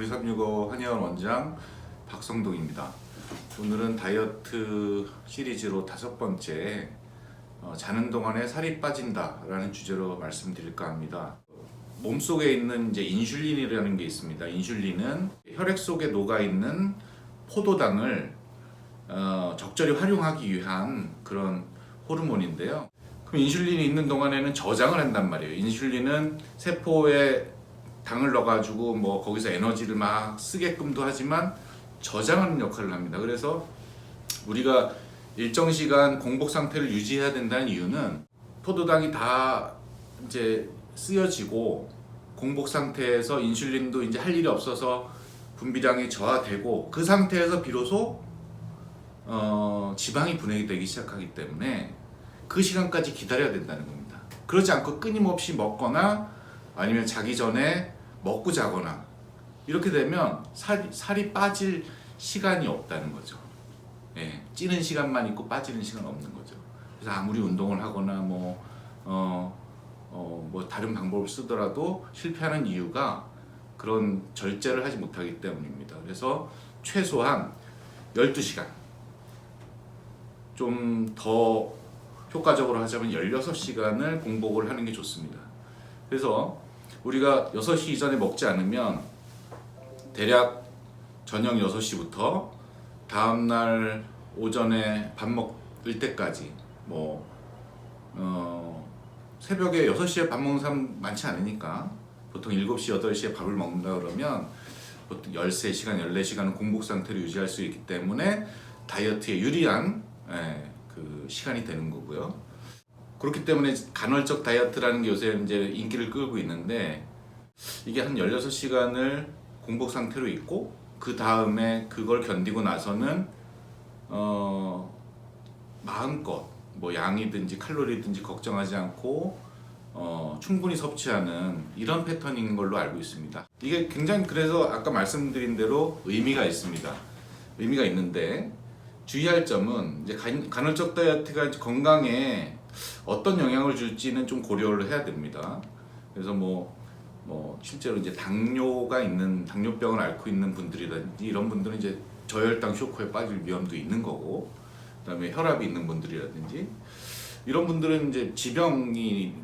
우리 365 한의원 원장 박성동입니다. 오늘은 다이어트 시리즈로 5번째 자는 동안에 살이 빠진다 라는 주제로 말씀드릴까 합니다. 몸속에 있는 이제 인슐린이라는 게 있습니다. 인슐린은 혈액 속에 녹아있는 포도당을 적절히 활용하기 위한 그런 호르몬인데요. 그럼 인슐린이 있는 동안에는 저장을 한단 말이에요. 인슐린은 세포에 당을 넣어가지고 뭐 거기서 에너지를 막 쓰게끔도 하지만 저장하는 역할을 합니다. 그래서 우리가 일정 시간 공복 상태를 유지해야 된다는 이유는 포도당이 다 이제 쓰여지고 공복 상태에서 인슐린도 이제 할 일이 없어서 분비량이 저하되고 그 상태에서 비로소 지방이 분해되기 되기 시작하기 때문에 그 시간까지 기다려야 된다는 겁니다. 그러지 않고 끊임없이 먹거나 아니면 자기 전에 먹고 자거나 이렇게 되면 살이 빠질 시간이 없다는 거죠. 예, 찌는 시간만 있고 빠지는 시간 없는 거죠. 그래서 아무리 운동을 하거나 뭐 다른 방법을 쓰더라도 실패하는 이유가 그런 절제를 하지 못하기 때문입니다. 그래서 최소한 12시간, 좀 더 효과적으로 하자면 16시간을 공복을 하는 게 좋습니다. 그래서 우리가 6시 이전에 먹지 않으면 대략 저녁 6시부터 다음날 오전에 밥 먹을 때까지 새벽에 6시에 밥 먹는 사람 많지 않으니까 보통 7시, 8시에 밥을 먹는다 그러면 보통 13시간, 14시간은 공복 상태를 유지할 수 있기 때문에 다이어트에 유리한 그 시간이 되는 거고요. 그렇기 때문에 간헐적 다이어트라는 게 요새 이제 인기를 끌고 있는데 이게 한 16시간을 공복 상태로 있고 그 다음에 그걸 견디고 나서는 마음껏 뭐 양이든지 칼로리든지 걱정하지 않고 충분히 섭취하는 이런 패턴인 걸로 알고 있습니다. 이게 굉장히 그래서 아까 말씀드린 대로 의미가 있습니다. 의미가 있는데 주의할 점은 이제 간헐적 다이어트가 이제 건강에 어떤 영향을 줄지는 좀 고려를 해야 됩니다. 그래서 실제로 이제 당뇨병을 앓고 있는 분들이라든지 이런 분들은 이제 저혈당 쇼크에 빠질 위험도 있는 거고, 그다음에 혈압이 있는 분들이라든지 이런 분들은 이제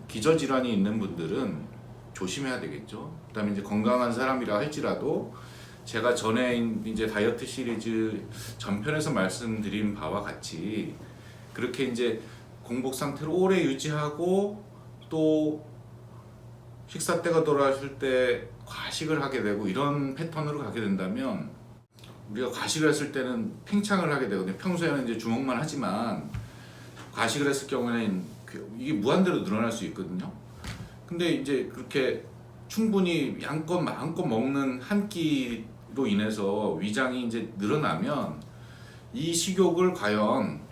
기저질환이 있는 분들은 조심해야 되겠죠. 그다음에 이제 건강한 사람이라 할지라도 제가 전에 이제 다이어트 시리즈 전편에서 말씀드린 바와 같이 그렇게 이제 공복 상태를 오래 유지하고 또 식사 때가 돌아왔을 때 과식을 하게 되고 이런 패턴으로 가게 된다면 우리가 과식을 했을 때는 팽창을 하게 되거든요. 평소에는 이제 주먹만 하지만 과식을 했을 경우에는 이게 무한대로 늘어날 수 있거든요. 근데 이제 그렇게 충분히 양껏 마음껏 먹는 한 끼로 인해서 위장이 이제 늘어나면 이 식욕을 과연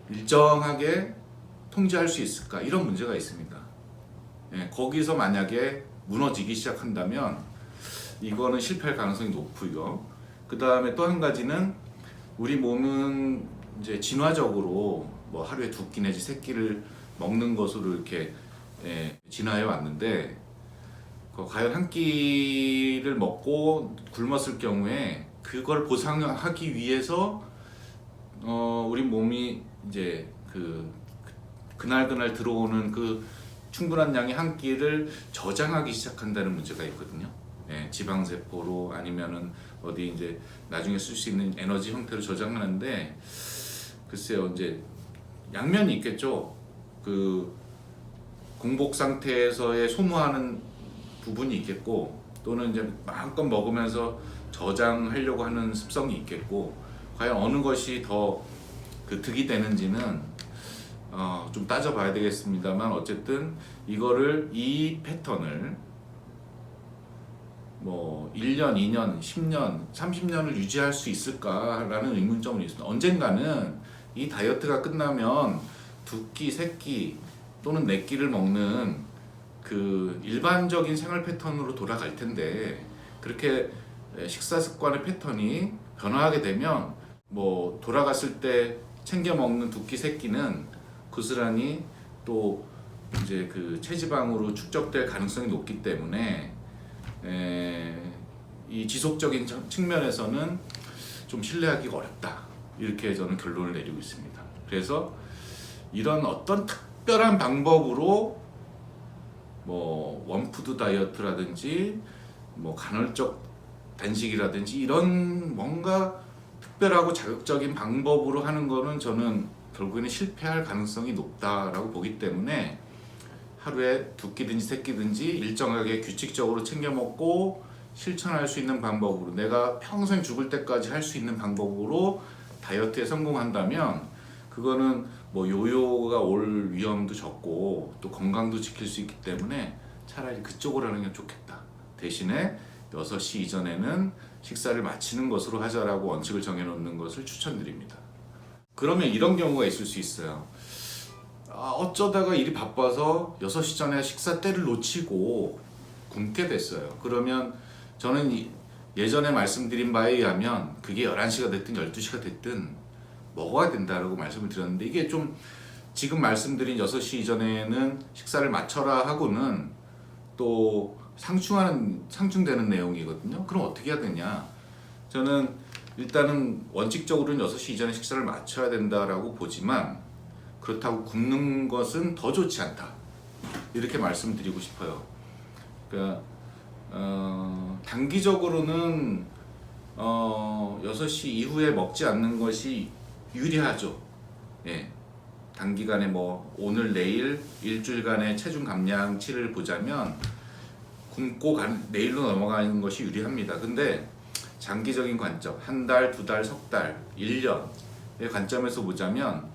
일정하게 통제할 수 있을까? 이런 문제가 있습니다. 거기서 만약에 무너지기 시작한다면 이거는 실패할 가능성이 높고요. 그 다음에 또 한 가지는 우리 몸은 이제 진화적으로 뭐 하루에 2끼 내지 3끼를 먹는 것으로 이렇게 진화해 왔는데 과연 한 끼를 먹고 굶었을 경우에 그걸 보상하기 위해서 우리 몸이 이제 그날 들어오는 그 충분한 양의 한 끼를 저장하기 시작한다는 문제가 있거든요. 지방세포로 아니면은 어디 이제 나중에 쓸 수 있는 에너지 형태로 저장하는데 글쎄요, 이제 양면이 있겠죠. 그 공복 상태에서의 소모하는 부분이 있겠고 또는 이제 마음껏 먹으면서 저장하려고 하는 습성이 있겠고 과연 어느 것이 더 득이 되는지는 좀 따져봐야 되겠습니다만 어쨌든 이 패턴을 1년, 2년, 10년, 30년을 유지할 수 있을까라는 의문점은 있습니다. 언젠가는 이 다이어트가 끝나면 2끼, 3끼 또는 4끼를 먹는 그 일반적인 생활 패턴으로 돌아갈 텐데 그렇게 식사 습관의 패턴이 변화하게 되면 돌아갔을 때 챙겨 먹는 2끼, 3끼는 고스란히 또 이제 그 체지방으로 축적될 가능성이 높기 때문에 이 지속적인 측면에서는 좀 신뢰하기가 어렵다. 이렇게 저는 결론을 내리고 있습니다. 그래서 이런 어떤 특별한 방법으로 뭐 원푸드 다이어트라든지 뭐 간헐적 단식이라든지 이런 뭔가 특별하고 자극적인 방법으로 하는 거는 저는 결국에는 실패할 가능성이 높다라고 보기 때문에 하루에 2끼든지 3끼든지 일정하게 규칙적으로 챙겨 먹고 실천할 수 있는 방법으로, 내가 평생 죽을 때까지 할 수 있는 방법으로 다이어트에 성공한다면 그거는 뭐 요요가 올 위험도 적고 또 건강도 지킬 수 있기 때문에 차라리 그쪽으로 하는 게 좋겠다. 대신에 6시 이전에는 식사를 마치는 것으로 하자라고 원칙을 정해놓는 것을 추천드립니다. 그러면 이런 경우가 있을 수 있어요. 어쩌다가 일이 바빠서 6시 전에 식사 때를 놓치고 굶게 됐어요. 그러면 저는 예전에 말씀드린 바에 의하면 그게 11시가 됐든 12시가 됐든 먹어야 된다라고 말씀을 드렸는데, 이게 좀 지금 말씀드린 6시 이전에는 식사를 마쳐라 하고는 또 상충되는 내용이거든요. 그럼 어떻게 해야 되냐? 저는 일단은 원칙적으로는 6시 이전에 식사를 마쳐야 된다라고 보지만 그렇다고 굶는 것은 더 좋지 않다. 이렇게 말씀드리고 싶어요. 그러니까 단기적으로는 6시 이후에 먹지 않는 것이 유리하죠. 예. 단기간에 뭐 오늘 내일 일주일간의 체중 감량치를 보자면 굶고 내일로 넘어가는 것이 유리합니다. 근데 장기적인 관점, 한 달, 2달, 석 달, 1년의 관점에서 보자면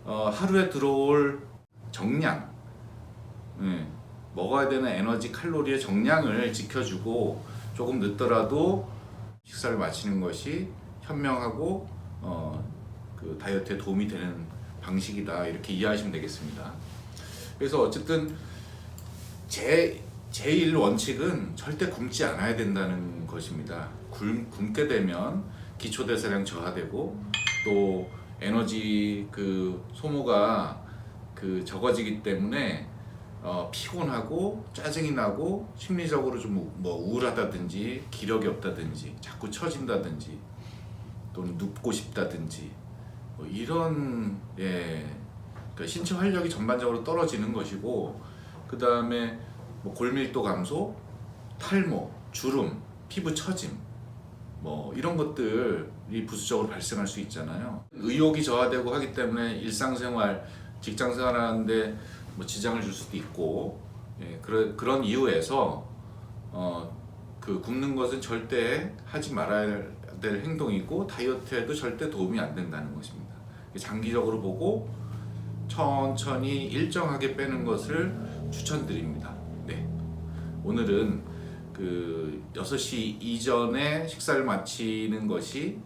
하루에 들어올 정량, 먹어야 되는 에너지 칼로리의 정량을 지켜주고 조금 늦더라도 식사를 마치는 것이 현명하고 그 다이어트에 도움이 되는 방식이다, 이렇게 이해하시면 되겠습니다. 그래서 어쨌든 제일 원칙은 절대 굶지 않아야 된다는 것입니다. 굶게 되면 기초대사량 저하되고 또 에너지 그 소모가 적어지기 때문에 피곤하고 짜증이 나고 심리적으로 좀 뭐 우울하다든지 기력이 없다든지 자꾸 처진다든지 또는 눕고 싶다든지 뭐 이런 그러니까 신체 활력이 전반적으로 떨어지는 것이고, 그 다음에 뭐 골밀도 감소, 탈모, 주름, 피부 처짐 뭐 이런 것들이 부수적으로 발생할 수 있잖아요. 의욕이 저하되고 하기 때문에 일상생활, 직장생활 하는데 뭐 지장을 줄 수도 있고, 그런 이유에서 그 굶는 것은 절대 하지 말아야 될 행동이고 다이어트에도 절대 도움이 안 된다는 것입니다. 장기적으로 보고 천천히 일정하게 빼는 것을 추천드립니다. 네. 오늘은 그 6시 이전에 식사를 마치는 것이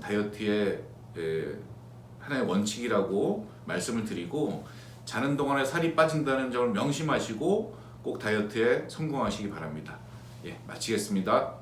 다이어트의 하나의 원칙이라고 말씀을 드리고, 자는 동안에 살이 빠진다는 점을 명심하시고 꼭 다이어트에 성공하시기 바랍니다. 마치겠습니다.